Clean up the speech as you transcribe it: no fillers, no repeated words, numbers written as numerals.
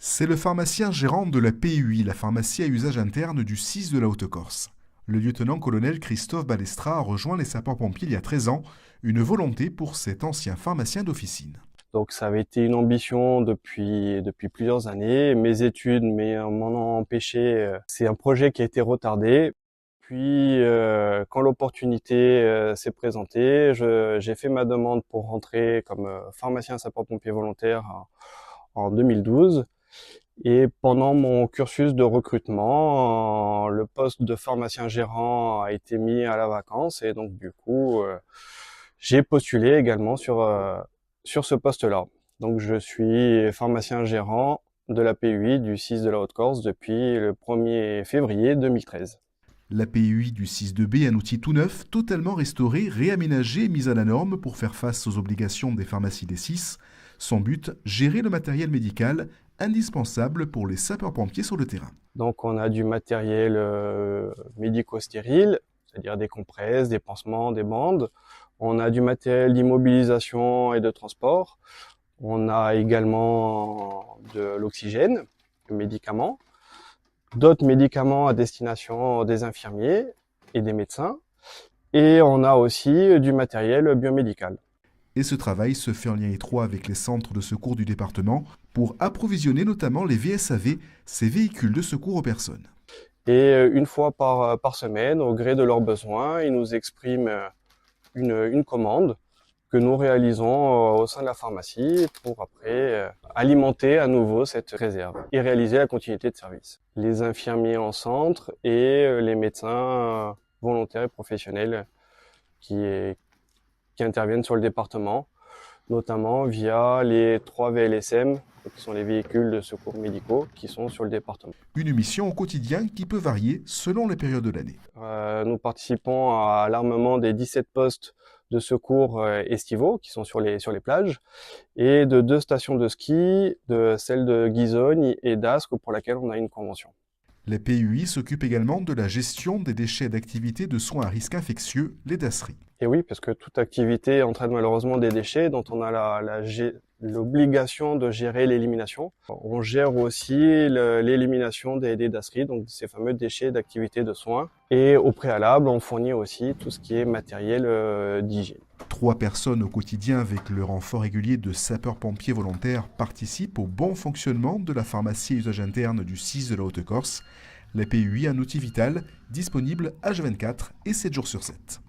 C'est le pharmacien gérant de la PUI, la pharmacie à usage interne du 6 de la Haute-Corse. Le lieutenant-colonel Christophe Balestra a rejoint les sapeurs-pompiers il y a 13 ans, une volonté pour cet ancien pharmacien d'officine. Donc ça avait été une ambition depuis plusieurs années. Mes études m'en ont empêché. C'est un projet qui a été retardé. Puis quand l'opportunité s'est présentée, j'ai fait ma demande pour rentrer comme pharmacien sapeur-pompier volontaire en 2012. Et pendant mon cursus de recrutement, le poste de pharmacien gérant a été mis à la vacance et donc du coup, j'ai postulé également sur ce poste-là. Donc je suis pharmacien gérant de la PUI du 6 de la Haute-Corse depuis le 1er février 2013. La PUI du 6-2B est un outil tout neuf, totalement restauré, réaménagé et mis à la norme pour faire face aux obligations des pharmacies des 6. Son but, gérer le matériel médical indispensable pour les sapeurs-pompiers sur le terrain. Donc on a du matériel médico-stérile, c'est-à-dire des compresses, des pansements, des bandes. On a du matériel d'immobilisation et de transport. On a également de l'oxygène, des médicaments, d'autres médicaments à destination des infirmiers et des médecins. Et on a aussi du matériel biomédical. Et ce travail se fait en lien étroit avec les centres de secours du département pour approvisionner notamment les VSAV, ces véhicules de secours aux personnes. Et une fois par semaine, au gré de leurs besoins, ils nous expriment une commande que nous réalisons au sein de la pharmacie pour après alimenter à nouveau cette réserve et réaliser la continuité de service. Les infirmiers en centre et les médecins volontaires et professionnels qui interviennent sur le département, notamment via les 3 VLSM, qui sont les véhicules de secours médicaux, qui sont sur le département. Une mission au quotidien qui peut varier selon les périodes de l'année. Nous participons à l'armement des 17 postes de secours estivaux qui sont sur les plages et de 2 stations de ski, de celle de Guizogne et d'Ascq pour laquelle on a une convention. Les PUI s'occupent également de la gestion des déchets d'activités de soins à risque infectieux, les DASRI. Et oui, parce que toute activité entraîne malheureusement des déchets dont on a l'obligation de gérer l'élimination. On gère aussi l'élimination des DASRI, donc ces fameux déchets d'activité de soins. Et au préalable, on fournit aussi tout ce qui est matériel d'hygiène. 3 personnes au quotidien avec le renfort régulier de sapeurs-pompiers volontaires participent au bon fonctionnement de la pharmacie à usage interne du 6 de la Haute-Corse. La PUI, un outil vital, disponible H24 et 7 jours sur 7.